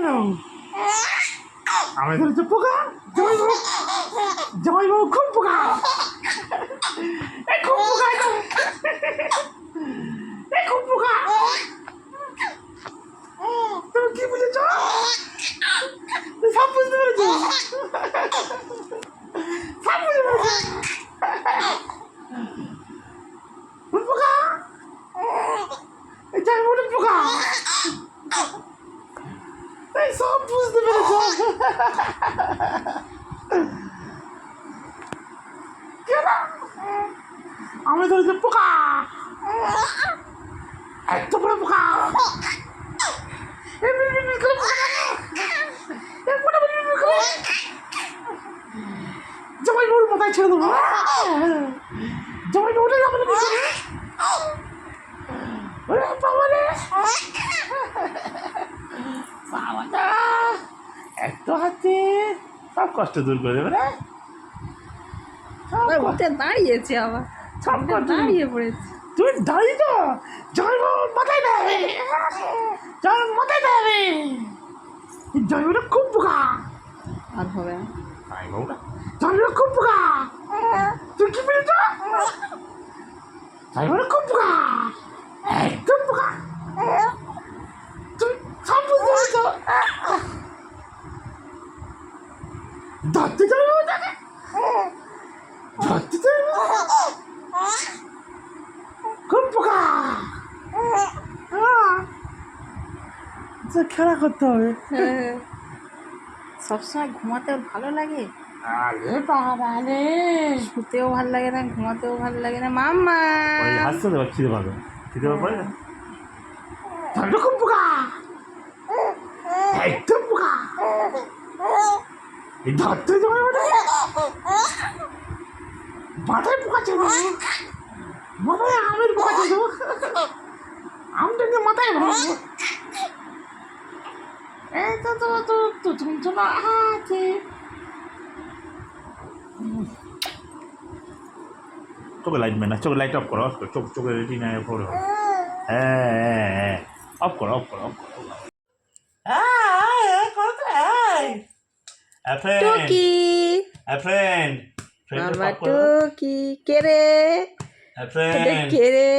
কেন? আমি ধরেছি পোকা। জামাইবাবু খুব পোকা, খুব পোকা, খুব পোকা। তুমি কি বুঝেছ? সব বুঝতে পেরেছো? সব বুঝতে পেরেছো? পোকা, জামাইবাবু পোকা, এই সব বুঝতে পেরেছো? আমি ধরেছি পোকা, এত বড় পোকা। জামাইবাবুর মাথায় ছেড়ে দেবো। জামাইবাবুটা যাবে বাবাটা একটু হাতে সব কষ্ট দূর করে দেবে না। উঠে দাঁড়িয়েছে আবার, সব দাঁড়িয়ে পড়েছে। তুমি দাঁড়িয়ে তো জামাইবাবুর মাথায় দেবে, জামাইবাবুর মাথায় দেবে। জামাইবাবুটা খুব পোকা। আর হবে না। জামাইবাবুটা খুব পোকা। তুই কি পেয়েছ? জামাইবাবুটা খুব পোকা, একদম পোকা। তুমি সব বুঝতে পেরেছ? ধরতে জামাইবাবুটাকে, ধরতে খুব পোকা। খেলা করতে হবে। সবসময় ঘুমাতে ভালো লাগে, আরে বাবা রে, শুতেও ভালো লাগে না, ঘুমাতেও ভালো লাগে না। মাম্মা হাসতে দেবে, খিদে পাবে, খিদে পাবে। ঠান্ডা খুব পোকা, একদম পোকা। এই ধরতে যাবে মাথায় পোকা ছিল, মাথায় আমের পোকা ছিল। আমটা নিয়ে মাথায় ভাববো। এই তো তো তো তো যন্ত্রণা আছে। চোখে লাইট মেয়ে না, চোখে লাইট অফ করো, চোখ চোখে রেটিনায় পড়ে হবে। হ্যাঁ হ্যাঁ হ্যাঁ, অফ করো, অফ করো, অফ করো। টুকি, আমার টুকি কে রে? কে রে?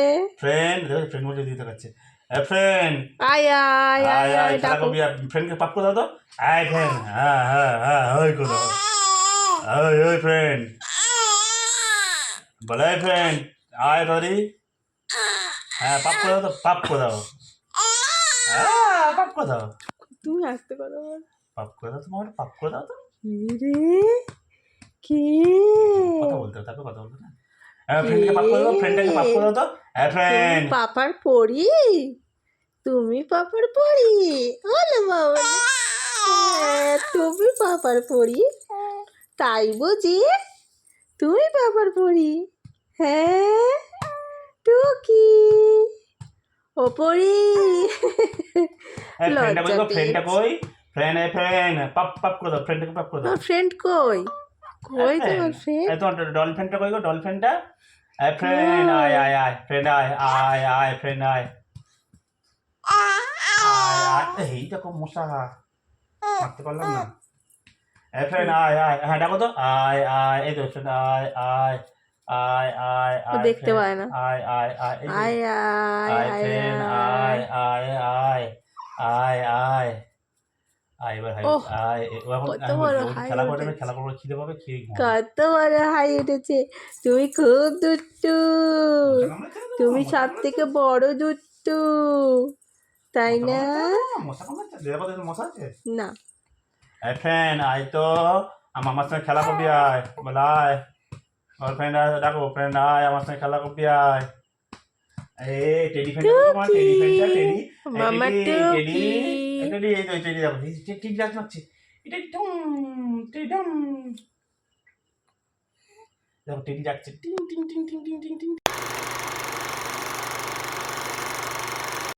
আয় আয় আয় আয় ডাকো। ফ্রেন্ডকে পাপ করে দাও তো। আয় ফ্রেন্ড, হ্যাঁ হ্যাঁ হ্যাঁ, ওই করো, ওই ওই ফ্রেন্ড, বলে ফ্রেন্ড আয় তাড়াতাড়ি। হ্যাঁ পাপ করে দাও তো, পাপ করে দাও। হ্যাঁ পাপ করে দাও, তুমি আসতে কথা বল। পাপ করে দাও, তোমার পাপ করে দাও তো। রে কে? কথা বলতে হবে, তারপর কথা বলতে না। ফ্রেন্ডকে পাপ করে দাও, ফ্রেন্ডটাকে পাপ করে দাও তো। হ্যাঁ ফ্রেন্ড, পাপার পড়ি, তুমি পাপার পড়ি, বলো বাবা। তুমি পাপার পড়ি, তাই বুঝি? তুমি পাপার পড়ি? হ্যাঁ টুকি, ও পড়ি। ফ্রেন্ডটা কই? ফ্রেন্ড ফ্রেন্ড পাপ পাপ করে দাও, ফ্রেন্ডটাকে পাপ করে দাও। ফ্রেন্ড কই? কই তোমার ফ্রেন্ড? তোমার ডলফিনটা কই গো, ডলফিনটা? ফ্রেন্ড আয় আয় আয়, ফ্রেন্ড আয় আয় আয়, ফ্রেন্ড আয় আয়। এই দেখো মশা, মারতে পারলাম না। ফ্রেন্ড আয় আয়, হ্যাঁ ডাকো তো। আয় আয়, এই তো ফ্রেন্ড আয় আয় আয় আয় আয়, দেখতে পায় না। আয় আয় আয়, আয় আয় আয় ফ্রেন্ড আয় আয় আয় আয় আয় আয়। এবার হাই আয়, কত বড় হাই খেলা করবে, উঠেছে, খেলা করবে, খিদে পাবে, খেয়ে কত বড় হাই উঠেছে। তুমি খুব দুষ্টু, তুমি সব থেকে বড় দুষ্টু, তাই না? মশা কামড়াচ্ছে, মশা আছে না। ফ্রেন্ড আয় তো, আমার সঙ্গে খেলা করবি, আয় বলে আয়। ওর ফ্রেন্ড আয়, ডাকো ফ্রেন্ড আয়, আমার সঙ্গে খেলা করবি, আয়। টেডি ফ্রেন্ড, তোমার টেডি ফ্রেন্ডটা, টেডি মামা টেডি টুকি, টেডি, এই তো টেডি, দেখো টেডি ডাক মারছে, এটা টেডি ডাকছে, টিং টিং টিং টিং টিং টিং টিং।